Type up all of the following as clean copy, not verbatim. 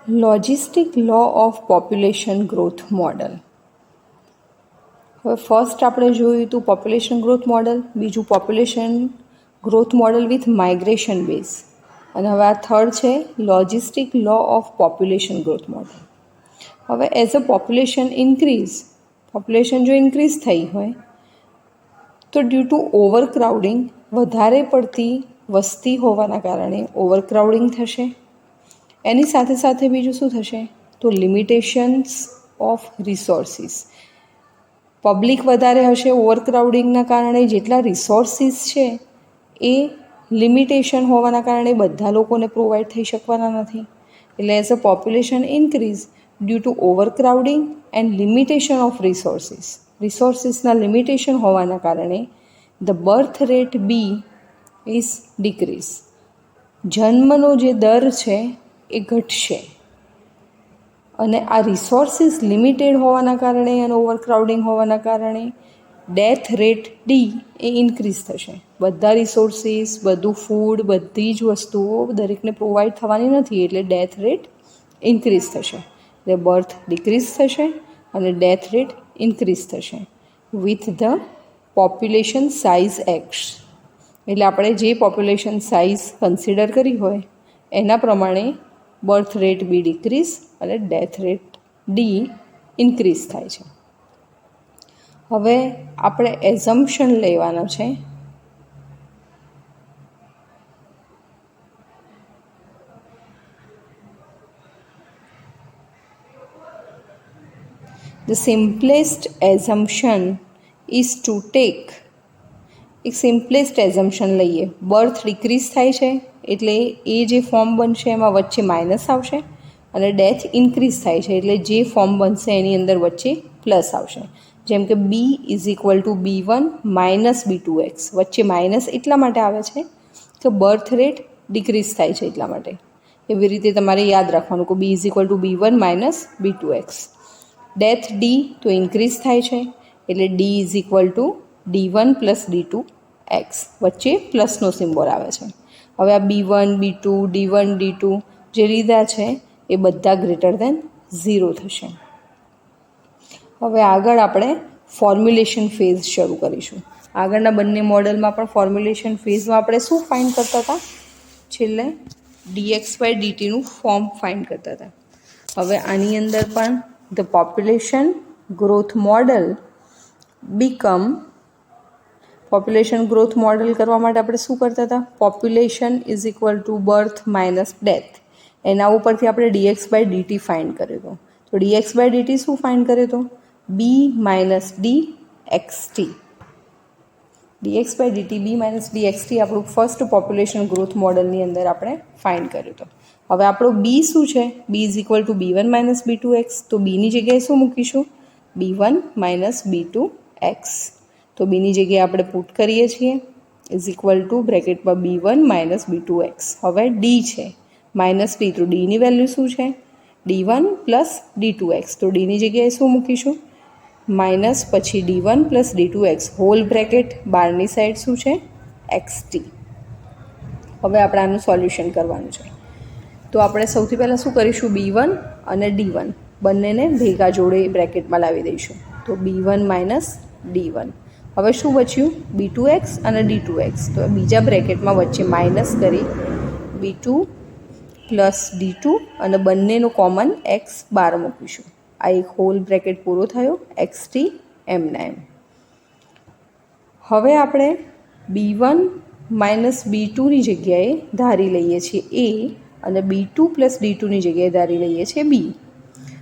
Logistic law of population growth model. હવે first આપણે જોયું હતું પોપ્યુલેશન ગ્રોથ મોડલ, બીજું population growth model with migration base, અને હવે આ થર્ડ છે logistic law of population growth model. હવે એઝ અ પોપ્યુલેશન જો ઇન્ક્રીઝ થઈ હોય તો ડ્યુ ટુ ઓવરક્રાઉડિંગ, વધારે પડતી વસ્તી હોવાના કારણે ઓવરક્રાઉડિંગ થશે. એની સાથે સાથે બીજું શું થશે તો લિમિટેશન્સ ઓફ રિસોર્સિસ. પબ્લિક વધારે હશે, ઓવરક્રાઉડિંગના કારણે જેટલા રિસોર્સિસ છે એ લિમિટેશન હોવાના કારણે બધા લોકોને પ્રોવાઈડ થઈ શકવાના નથી. એટલે as a population increase due to overcrowding and limitation of રિસોર્સિસના લિમિટેશન હોવાના કારણે the birth rate be is decrease. જન્મનો જે દર છે એ ઘટશે, અને આ રિસોર્સિસ લિમિટેડ હોવાના કારણે અને ઓવરક્રાઉડિંગ હોવાના કારણે ડેથ રેટ ડી એ ઇન્ક્રીઝ થશે. બધા રિસોર્સિસ, બધું ફૂડ, બધી જ વસ્તુઓ દરેકને પ્રોવાઈડ થવાની નથી, એટલે ડેથ રેટ ઇન્ક્રીઝ થશે. એટલે બર્થ ડિક્રીઝ થશે અને ડેથ રેટ ઇન્ક્રીઝ થશે with the population size x. એટલે આપણે જે પોપ્યુલેશન સાઇઝ કન્સિડર કરી હોય એના પ્રમાણે બર્થ રેટ બી ડિક્રીઝ અને ડેથ રેટ ડી ઇન્ક્રીઝ થાય છે. હવે આપણે એઝમ્પશન લેવાનો છે The simplest assumption is to take, એક સિમ્પલેસ્ટ એઝમ્પશન લઈએ, બર્થ ડિક્રીઝ થાય છે એટલે એ જે ફોર્મ બનશે એમાં વચ્ચે માઇનસ આવશે, અને ડેથ ઇન્ક્રીઝ થાય છે એટલે જે ફોર્મ બનશે એની અંદર વચ્ચે પ્લસ આવશે. જેમ કે B is equal to B1 minus B2x. વચ્ચે માઇનસ એટલા માટે આવે છે કે બર્થ રેટ ડિક્રીઝ થાય છે એટલા માટે. એવી રીતે તમારે યાદ રાખવાનું કે B is equal to B1 minus B2x. Death D તો ઇન્ક્રીઝ થાય છે એટલે D is equal to D1 plus D2x. વચ્ચે પ્લસનો સિમ્બોલ આવે છે. હવે આ B1, B2, D1, D2 જે લીધા છે એ બધા ગ્રેટર દેન 0 થશે. હવે આગળ આપણે ફોર્મ્યુલેશન ફેઝ શરૂ કરીશું. આગળના બંને મોડલમાં પણ ફોર્મ્યુલેશન ફેઝમાં આપણે શું ફાઇન્ડ કરતા હતા, છેલ્લે dx/dtનું ફોર્મ ફાઇન્ડ કરતા હતા. હવે આની અંદર પણ the population growth model become, population growth model કરવા માટે આપણે શું કરતા હતા, population is equal to birth minus death. એના ઉપરથી આપણે dx/dt ફાઇન્ડ કર્યો હતો. તો dx/dt શું ફાઇન્ડ કર્યો હતો, બી માઇનસ ડી એક્સટી. dx/dt બી માઇનસ ડી એક્સટી આપણું ફર્સ્ટ પોપ્યુલેશન ગ્રોથ મોડલની અંદર આપણે ફાઇન્ડ કર્યો હતો. હવે આપણો બી શું છે, B is equal to B1 minus B2x. તો બીની જગ્યાએ શું મૂકીશું, B1 માઇનસ B2x. તો બીની જગ્યાએ આપણે પુટ કરીએ છીએ ઇઝ ઇક્વલ ટુ બ્રેકેટમાં B1 માઇનસ B2x. હવે ડી છે માઇનસ ડી, તો ડીની વેલ્યુ શું છે, D1 પ્લસ D2x. તો ડીની જગ્યાએ શું મૂકીશું, માઇનસ પછી D1 plus D2x whole bracket, બહારની સાઈડ શું છે, XT. હવે આપણે આનું સોલ્યુશન કરવાનું છે. તો આપણે સૌથી પહેલાં શું કરીશું, B1 અને D1 બંનેને ભેગા જોડે બ્રેકેટમાં લાવી દઈશું. તો B1 માઇનસ D1. હવે શું બચ્યું, B2x અને D2x. તો બીજા બ્રેકેટમાં વચ્ચે માઇનસ કરી B2 પ્લસ D2 અને બંનેનું કોમન x બહાર મૂકીશું. આ એક હોલ બ્રેકેટ પૂરો થયો, XT એમના એમ. હવે આપણે B1 માઇનસ B2ની જગ્યાએ ધારી લઈએ છીએ A, અને B2 પ્લસ D2ની જગ્યાએ ધારી લઈએ છીએ B.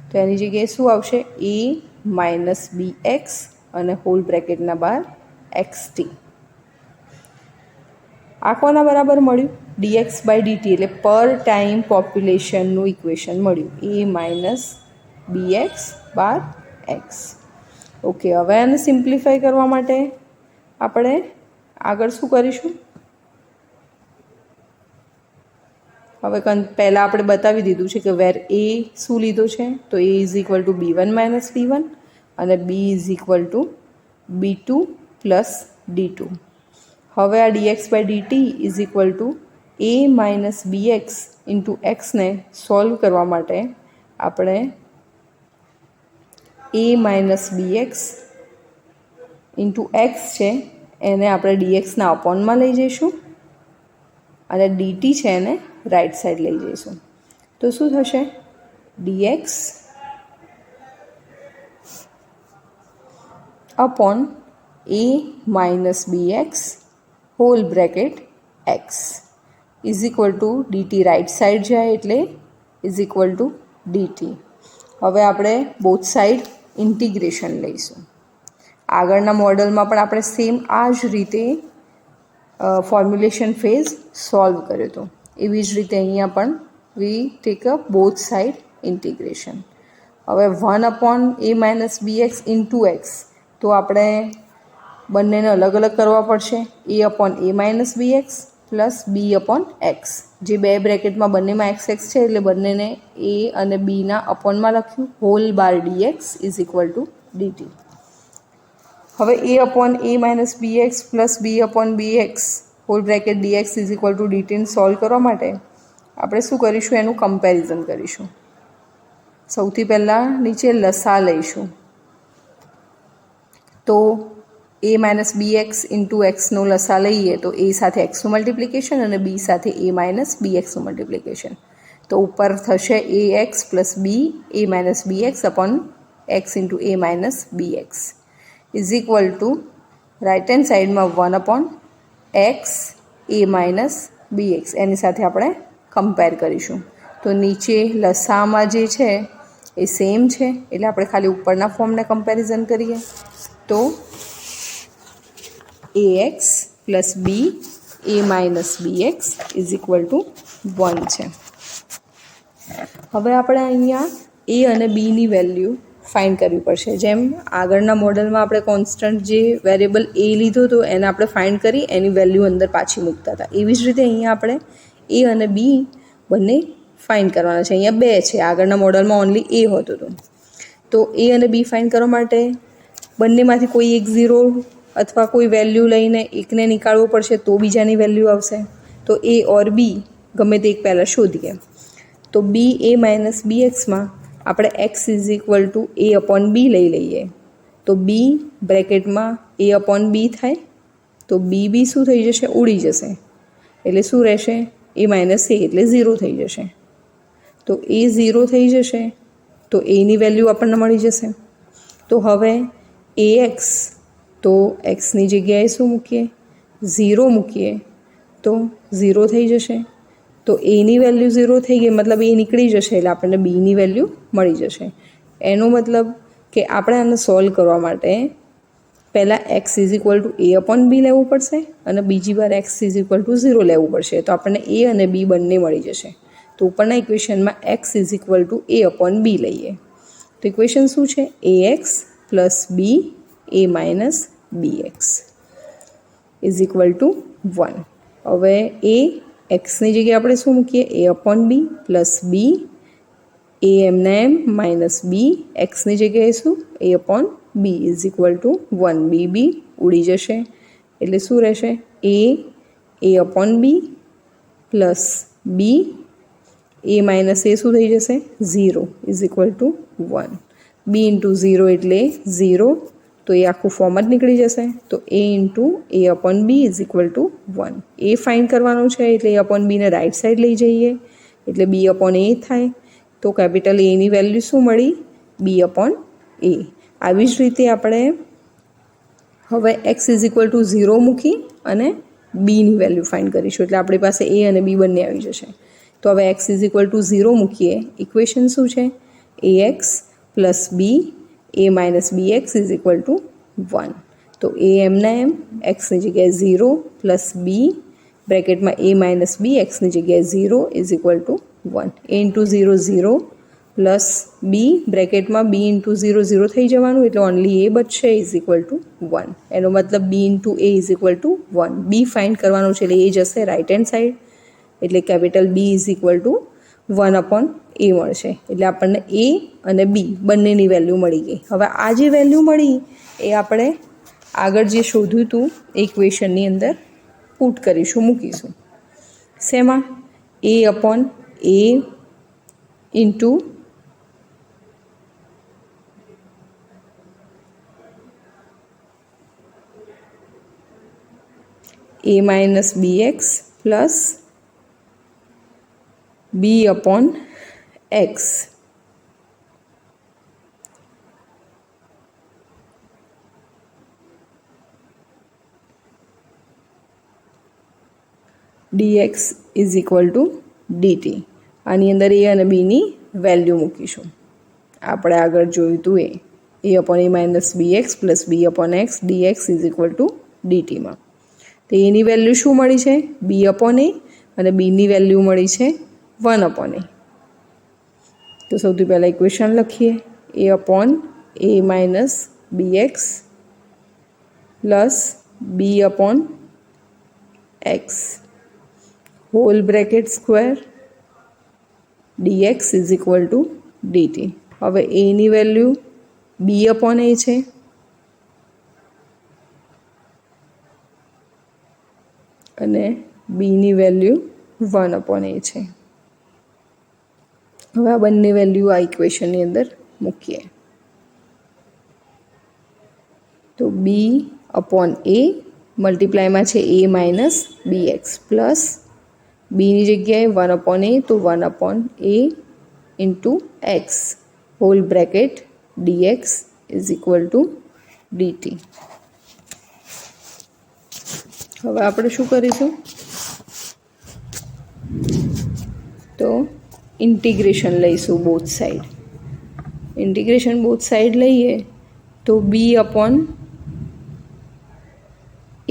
તો એની જગ્યાએ શું આવશે, A માઇનસ BX અને હોલ બ્રેકેટના બહાર XT. આ કોના બરાબર મળ્યું, dx/dt, એટલે પર ટાઈમ પોપ્યુલેશનનું ઇક્વેશન મળ્યું, A minus BX bar X. Okay, હવે આને સિમ્પ્લિફાઈ કરવા માટે આપણે આગળ શું કરીશું, હવે પહેલાં આપણે બતાવી દીધું છે કે વેર એ શું લીધો છે, તો A is equal to B1 minus D1 અને B is equal to B2 plus D2. હવે આ dx/dt is equal to a minus B x into એક્સને સોલ્વ કરવા માટે આપણે a minus B x into x છે એને આપણે ડીએક્સના અપોનમાં લઈ જઈશું અને ડીટી છે એને રાઈટ સાઈડ લઈ જઈશું. તો શું થશે? dx upon a minus bx whole bracket x is equal to dt. Right side જાય એટલે is equal to dt. હવે આપણે બોથ સાઈડ ઇન્ટિગ્રેશન લઈશું. આગળના મોડલમાં પણ આપણે સેમ આ જ રીતે ફોર્મ્યુલેશન ફેઝ સોલ્વ કર્યો હતો. એવી જ રીતે અહીંયા પણ we take a both side integration. હવે 1/a માઇનસ બી એક્સ ઇન્ટુ એક્સ, તો આપણે બંનેને અલગ અલગ કરવા પડશે. a/a માઇનસ બી એક્સ પ્લસ b/x, જે બે બ્રેકેટમાં બંનેમાં એક્સ એક્સ છે એટલે બંનેને a અને બીના અપોનમાં લખ્યું. Whole bar dx is equal to dt. હવે a/a minus B X plus b/bx whole bracket dx is equal to dt solve કરવા માટે આપણે શું કરીશું? એનું કમ્પેરિઝન કરીશું. સૌથી પહેલાં નીચે લસા લઈશું. તો a minus B x into એક્સનો લસા લઈએ તો a સાથે એક્સનું મલ્ટિપ્લિકેશન અને b સાથે a માઇનસ બી એક્સનું મલ્ટિપ્લિકેશન. તો ઉપર થશે a x plus B a minus B x upon x into a minus B x is equal to right hand સાઈડમાં 1/x a minus B x, એની સાથે આપણે કમ્પેર કરીશું. તો નીચે લસામાં જે છે એ સેમ છે એટલે આપણે ખાલી ઉપરના ફોર્મને કમ્પેરિઝન કરીએ તો ax plus B a minus B x is equal to 1 છે. હવે આપણે અહીંયા a અને બીની વેલ્યુ ફાઇન્ડ કરવી પડશે. જેમ આગળના મોડલમાં આપણે કોન્સ્ટન્ટ જે વેરિયેબલ a લીધો હતો એને આપણે ફાઇન્ડ કરી એની વેલ્યુ અંદર પાછી મૂકતા હતા. એવી જ રીતે અહીંયા આપણે a અને b બંને ફાઇન્ડ કરવાના છે. અહીંયા બે છે, આગળના મોડલમાં ઓનલી a હોતું હતું. તો a અને b ફાઇન્ડ કરવા માટે બંનેમાંથી કોઈ એક 0 અથવા કોઈ વેલ્યુ લઈને એકને નીકાળવો પડશે તો બીજાની વેલ્યુ આવશે. તો a ઓર b ગમે તે એક પહેલાં શોધીએ. તો b a માઇનસ બી એક્સમાં આપણે x is equal to a upon b લઈ લઈએ તો b બ્રેકેટમાં a અપોન બી થાય. તો બી શું થઈ જશે? ઉડી જશે. એટલે શું રહેશે? a માઇનસ a એટલે 0 થઈ જશે. તો a 0 થઈ જશે તો એની વેલ્યુ આપણને મળી જશે. તો હવે ax, તો એક્સની જગ્યાએ શું મૂકીએ? 0 મૂકીએ તો 0 થઈ જશે. તો એની વેલ્યુ 0 થઈ ગઈ, મતલબ એ નીકળી જશે એટલે આપણને બીની વેલ્યુ મળી જશે. એનો મતલબ કે આપણે આને સોલ્વ કરવા માટે પહેલાં x is equal to a upon b લેવું પડશે અને બીજી વાર એક્સ ઇઝ ઇક્વલ ટુ 0 લેવું પડશે. તો આપણને a અને b બંને મળી જશે. તો ઉપરના ઇક્વેશનમાં x is equal to a upon b લઈએ તો ઇક્વેશન શું છે? ax plus B a minus B x is equal to 1. હવે એક્સની જગ્યાએ આપણે શું મૂકીએ? a upon b plus B a એમના એમ માઇનસ બી એક્સની જગ્યાએ શું? a upon B is equal to 1. B ઉડી જશે એટલે શું રહેશે? a upon b plus B a minus a શું થઈ જશે? 0 is equal to 1. b into 0 એટલે 0, તો એ આખું ફોર્મ જ નીકળી જશે. તો a into a upon B is equal to 1. એ ફાઇન્ડ કરવાનું છે એટલે a અપોન બીને રાઇટ સાઈડ લઈ જઈએ એટલે b અપોન a થાય. તો કેપિટલ એની વેલ્યુ શું મળી? b upon a. આવી જ રીતે આપણે હવે એક્સ ઇઝ ઇક્વલ ટુ 0 મૂકી અને બીની વેલ્યુ ફાઇન્ડ કરીશું એટલે આપણી પાસે a અને b બંને આવી જશે. તો હવે એક્સ ઇઝ ઇક્વલ ટુ 0 મૂકીએ. ઇક્વેશન શું છે? ax plus B a minus B x is equal to 1. તો a એમના એમ એક્સની જગ્યાએ 0 પ્લસ બી બ્રેકેટમાં a માઇનસ બી એક્સની જગ્યાએ 0 is equal to 1. a into 0 0 plus b બ્રેકેટમાં બી ઇન્ટુ 0 0 થઈ જવાનું એટલે ઓનલી a બચશે ઇઝ ઇક્વલ ટુ 1. એનો મતલબ b into a is equal to 1. B find કરવાનું છે એટલે એ જશે રાઇટ હેન્ડ સાઈડ એટલે capital B is equal to 1 upon a મળશે. એટલે આપણને a અને b બંનેની વેલ્યુ મળી ગઈ. હવે આ જે વેલ્યુ મળી એ આપણે આગળ જે શોધ્યું હતું એ ઇક્વેશનની અંદર પુટ કરીશું, મૂકીશું. શેમાં? A upon a into a minus bx plus b upon x. dx is equal to dt. આની અંદર a અને b ની વેલ્યુ મૂકીશું. આપણે આગળ જોયું હતું a upon a minus bx plus b upon x dx is equal to dt માં. તો એની વેલ્યુ શું મળી છે? b upon a અને બીની વેલ્યુ મળી છે 1 upon a. તો સૌથી પહેલાં ઇક્વેશન લખીએ. a upon a minus bx plus b upon x whole bracket square dx is equal to dt. હવે a ની વેલ્યુ b upon a છે અને બીની વેલ્યુ 1 upon a છે. હવે આ બંને વેલ્યુ આ ઇક્વેશનની અંદર મૂકીએ. તો b upon a મલ્ટીપ્લાયમાં છે a માઇનસ bx પ્લસ બીની જગ્યાએ 1 upon a તો 1 upon a into x whole bracket dx is equal to dt. હવે આપણે શું કરીશું? તો ઇન્ટિગ્રેશન લઈશું both side. Integration both side લઈએ તો b upon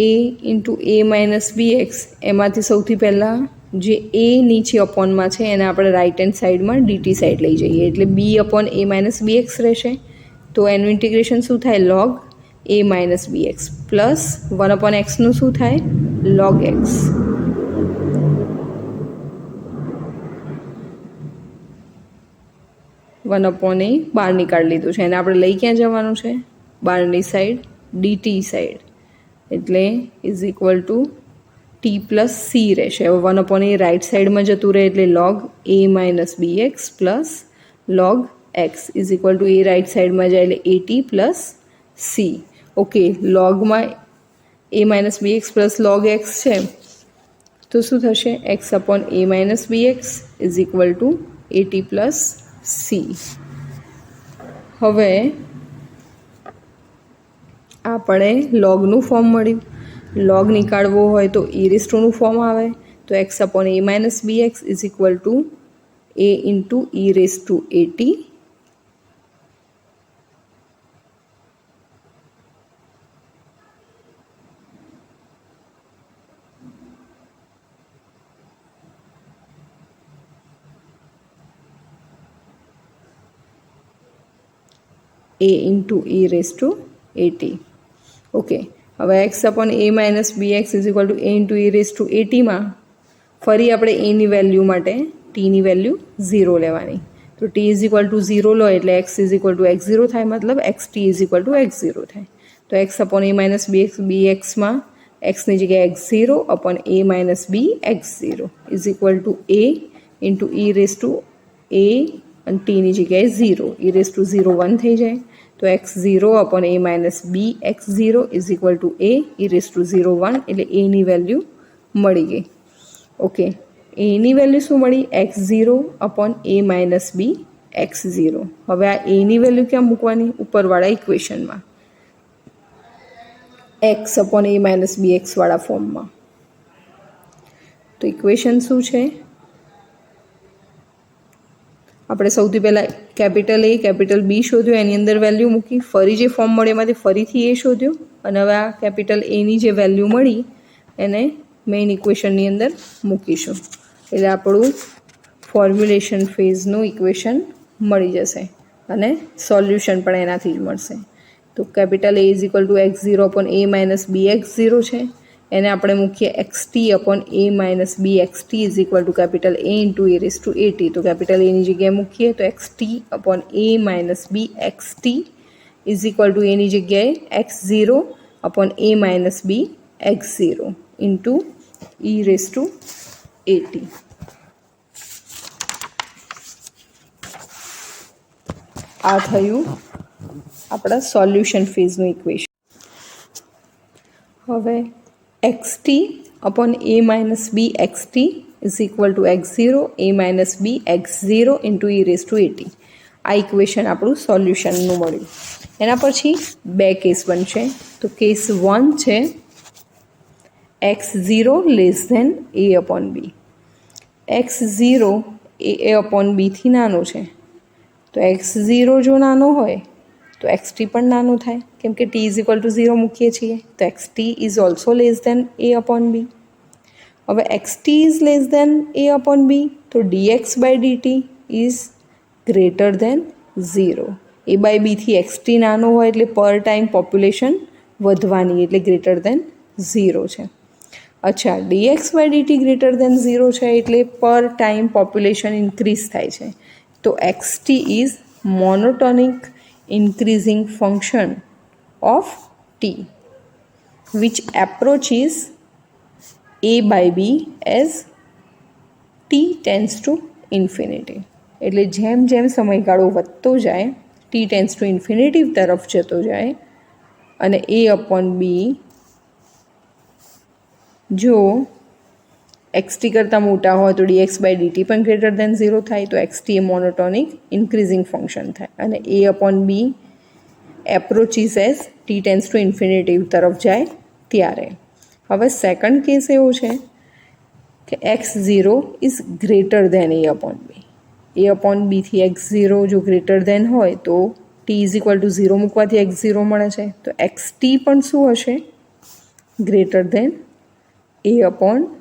a into a minus bx એમાંથી સૌથી પહેલાં જે a નીચે અપોનમાં છે એને આપણે રાઇટ હેન્ડ સાઈડમાં dt સાઈડ લઈ જઈએ એટલે b upon a minus bx રહેશે. તો એનું ઇન્ટિગ્રેશન શું થાય? log a minus bx plus 1 upon એક્સનું શું થાય? log x. One upon a બહાર નીકાળી લીધું છે એને આપણે લઈ ક્યાં જવાનું છે? બહારની સાઈડ dt સાઈડ એટલે is equal two T plus C રહેશે. હવે 1 અપોન એ રાઇટ સાઈડમાં જતું રહે એટલે log a minus bx plus log x is equal to એ રાઇટ સાઈડમાં જાય એટલે એટી પ્લસ સી. ઓકે, લોગમાં a minus bx plus log x છે તો શું થશે? x upon a minus bx is equal to a t plus c. હવે આપણે લોગનું ફોર્મ મળ્યું. લોગ નીકાળવો હોય તો e રેઝ ટુનું ફોર્મ આવે તો x upon a minus bx is equal to a into e raise to a t a into e raise to a t. Okay, હવે x upon A minus B x is equal to a into e raise to એટીમાં ફરી આપણે એની value માટે ટીની value 0 લેવાની. તો t is equal to 0 લો એટલે x is equal to x 0 થાય, મતલબ x t is equal to x 0 થાય. તો એક્સ અપોન એ માઇનસ બી એક્સમાં એક્સની જગ્યાએ x 0 upon A minus B x 0 is equal to a into e raise to a અને ટીની જગ્યાએ 0 ઈ રેઝ ટુ 0 1 થઈ જાય. તો X 0 upon A minus B x 0 is equal to A E raise to 0 1 એટલે એની વેલ્યુ મળી ગઈ. Okay, એની value શું મળી? એક્સ 0 અપોન એ માઇનસ બી એક્સ 0. હવે આ એની વેલ્યુ ક્યાં મૂકવાની? ઉપરવાળા ઇક્વેશનમાં એક્સ અપોન એ માઇનસ બી એક્સવાળા ફોર્મમાં. તો ઇક્વેશન શું છે? આપણે સૌથી પહેલાં કેપિટલ એ કેપિટલ બી શોધ્યો, એની અંદર વેલ્યુ મૂકી, ફરી જે ફોર્મ મળે એમાંથી ફરીથી એ શોધ્યો અને હવે આ કેપિટલ એની જે વેલ્યુ મળી એને મેઇન ઇક્વેશનની અંદર મૂકીશું એટલે આપણું ફોર્મ્યુલેશન ફેઝનું ઇક્વેશન મળી જશે અને સોલ્યુશન પણ એનાથી જ મળશે. તો capital A is equal to x 0 upon A minus B x 0 છે, એને આપણે મૂકીએ x t upon A minus B x t is equal to capital A into e raise to a t. તો કેપિટલ એની જગ્યાએ મૂકીએ તો x t upon A minus B x t is equal to એની જગ્યાએ એક્સ 0 અપોન એ minus બી x 0 into e raise two 80. આ થયું આપણા સોલ્યુશન ફેઝનું ઇક્વેશન. હવે xt upon a minus b xt is equal to x0 a minus b x0 into e raised to 80. આ equation આપણું સોલ્યુશનનું મળ્યું. એના પછી બે કેસ બનશે. તો કેસ 1 છે x0 less than a upon b. x0 એ a અપોન બીથી નાનો છે, તો x0 જો નાનો હોય તો xt પણ નાનો થાય, કેમ કે t ઇઝ ઇક્વલ ટુ 0 મૂકીએ છીએ. તો xt is also less than a upon b. હવે xt is less than a upon b, તો dx by dt is greater than 0. a by બીથી xt નાનો હોય એટલે પર ટાઈમ પોપ્યુલેશન વધવાની, એટલે ગ્રેટર ધેન 0 છે. અચ્છા, dx by dt greater than 0 છે એટલે પર ટાઈમ પોપ્યુલેશન ઇન્ક્રીઝ થાય છે. તો xt is monotonic increasing function of t which approaches a by b as t tends to infinity. એટલે જેમ જેમ સમયગાળો વધતો જાય t tends to infinity તરફ જતો જાય અને a upon b જો xt કરતાં મોટા હોય તો dx બાય dt પણ ગ્રેટર દેન 0 થાય. તો xt એ મોનોટોનિક ઇન્ક્રીઝિંગ ફંક્શન થાય અને a upon b approaches as t tense two infinity તરફ જાય ત્યારે. હવે સેકન્ડ કેસ એવો છે કે x0 is greater than a upon b. a upon બીથી x0 જો ગ્રેટર દેન હોય તો t ઇઝ ઇક્વલ ટુ 0 મૂકવાથી x0 મળે છે. તો xt પણ શું હશે? Greater than a upon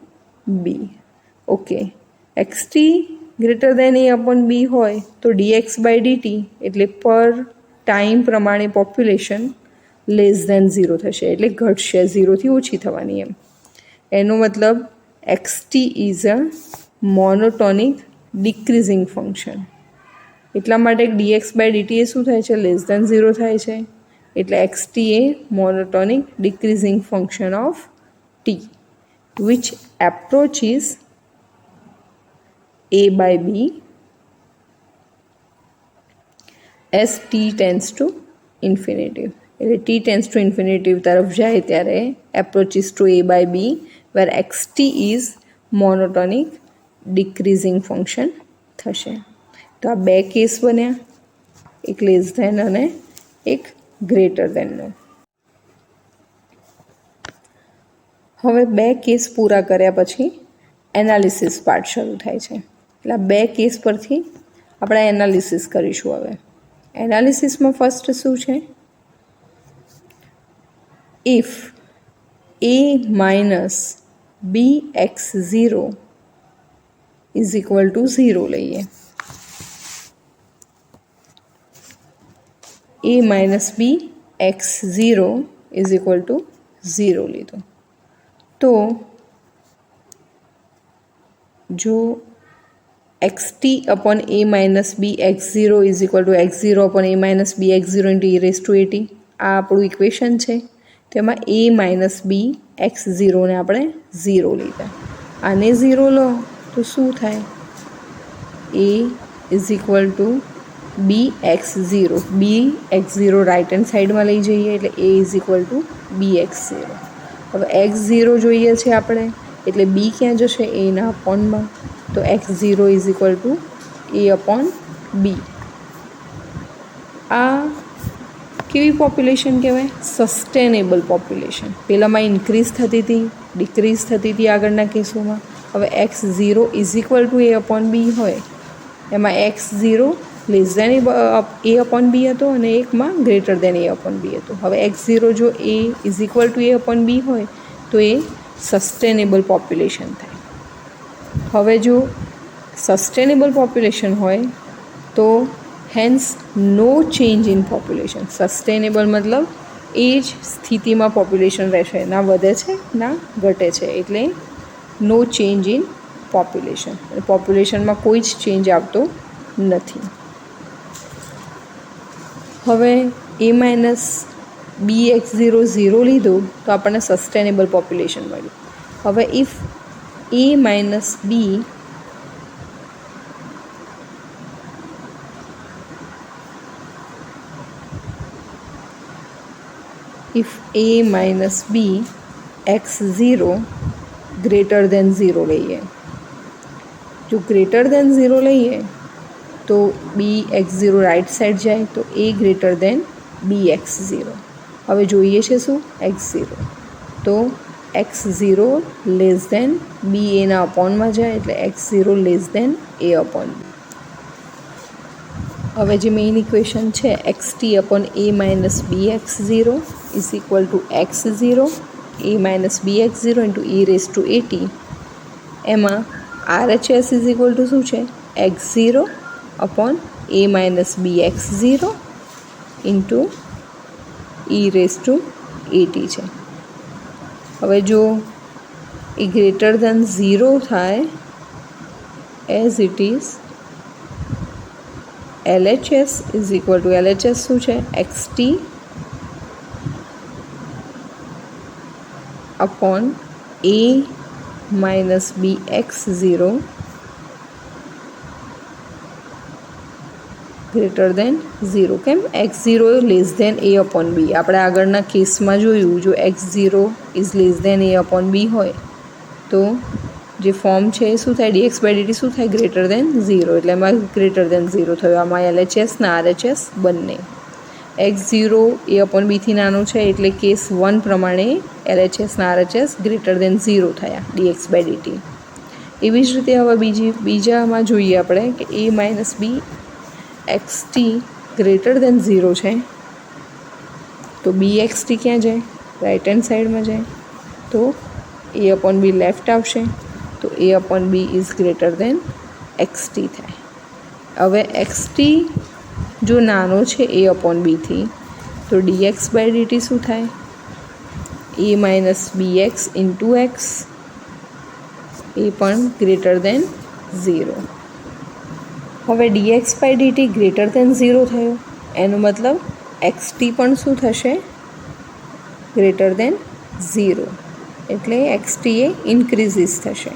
b. Okay, xt greater than a upon b હોય તો dx બાય dt એટલે પર ટાઈમ પ્રમાણે પોપ્યુલેશન લેસ દેન 0 થશે, એટલે ઘટશે, 0થી ઓછી થવાની એમ. એનો મતલબ xt is a monotonic decreasing function. એટલા માટે dx બાય dt એ શું થાય છે? લેસ દેન 0 થાય છે. એટલે xt એ monotonic decreasing function of t which approaches a by b as t tends to infinity. એટલે t tends to infinity તરફ જાય ત્યારે approaches to a by b where xt is monotonic decreasing function થશે. તો આ બે case બન્યા, એક લેસ ધેન અને એક ગ્રેટર ધેનનો. હવે બે કેસ પૂરા કર્યા પછી એનાલિસિસ પાર્ટ શરૂ થાય છે. એટલે આ બે કેસ પરથી આપણે એનાલિસિસ કરીશું. હવે એનાલિસિસમાં ફર્સ્ટ શું છે? If a minus b x0 is equal to 0 લઈએ. a minus b x0 is equal to 0 લીધું. તો જો xt upon a minus b x0 is equal to x0 upon a minus b x0 into e raised to 80, આ આપણું equation છે. તેમાં a minus b x0 ને આપણે 0 લીધા. આને 0 લો તો શું થાય? a is equal to b x0. b x0 right hand સાઈડમાં લઈ જઈએ એટલે a is equal to b x0. હવે x0 જોઈએ છે આપણે, એટલે b ક્યાં જશે? એના અપોનમાં. તો x0 is equal to a upon b. આ કેવી પોપ્યુલેશન કહેવાય? Sustainable population. પહેલાંમાં ઇન્ક્રીઝ થતી હતી, ડિક્રીઝ થતી હતી આગળના કેસોમાં. હવે x0 is equal to a upon b હોય, એમાં x0 less than a upon b હતો અને એકમાં greater than a upon b હતો. હવે x0 જો a is equal to a upon b હોય તો એ સસ્ટેનેબલ પોપ્યુલેશન થાય. હવે જો સસ્ટેનેબલ પોપ્યુલેશન હોય તો hence no change in population. Sustainable મતલબ એ જ સ્થિતિમાં પોપ્યુલેશન રહેશે, ના વધે છે ના ઘટે છે, એટલે નો ચેન્જ ઇન પોપ્યુલેશન. પોપ્યુલેશનમાં કોઈ જ ચેન્જ આવતો નથી. હવે a માઇનસ bx0 0 લીધું તો આપણને સસ્ટેનેબલ પોપ્યુલેશન મળ્યું. હવે if a minus b if a minus b x0 greater than 0 લઈએ, જો ગ્રેટર દેન 0 લઈએ તો બી x0 રાઇટ સાઈડ જાય તો a greater than B x0. હવે જોઈએ છે શું x0, તો x0 લેસ દેન બી એના અપોનમાં જાય એટલે x0 less than a upon b. હવે જે મેઇન ઇક્વેશન છે xt upon a minus B x0 is equal to x0 a minus B x0 into e raise to at. એમાં RHS ઇઝ ઇક્વલ ટુ શું છે x0 upon a minus B x0 into e raise to at છે. હવે જો a greater than 0 થાય as it is LHS is equal to LHS શું છે xt upon a minus B x0 greater than 0. કેમ x0 less than a upon B. આપણે આગળના કેસમાં જોયું, જો x0 is less than a upon B હોય તો જે ફોર્મ છે એ શું થાય dx બાય dt શું થાય ગ્રેટર દેન 0, એટલે એમાં ગ્રેટર દેન 0 થયો. આમાં LHS ના RHS બંને. x0 એ અપોન બીથી નાનું છે એટલે કેસ 1 પ્રમાણે LHS ના RHS ગ્રેટર દેન 0 થયા dx બાય dt. એવી જ રીતે હવે બીજામાં જોઈએ આપણે કે a minus B xt greater than 0 છે તો બી xt ક્યાં જાય રાઇટ હેન્ડ સાઈડમાં જાય તો a અપોન બી લેફ્ટ આવશે તો a upon B is greater than xt થાય. હવે xt જો નાનો છે a અપોન બીથી તો dx બાય dt શું થાય a minus B x into x એ પણ ગ્રેટર દેન 0. હવે dx by dt greater than 0 થયો એનો મતલબ xt પણ શું થશે ગ્રેટર દેન 0 એટલે xt એ ઇન્ક્રીઝિસ થશે.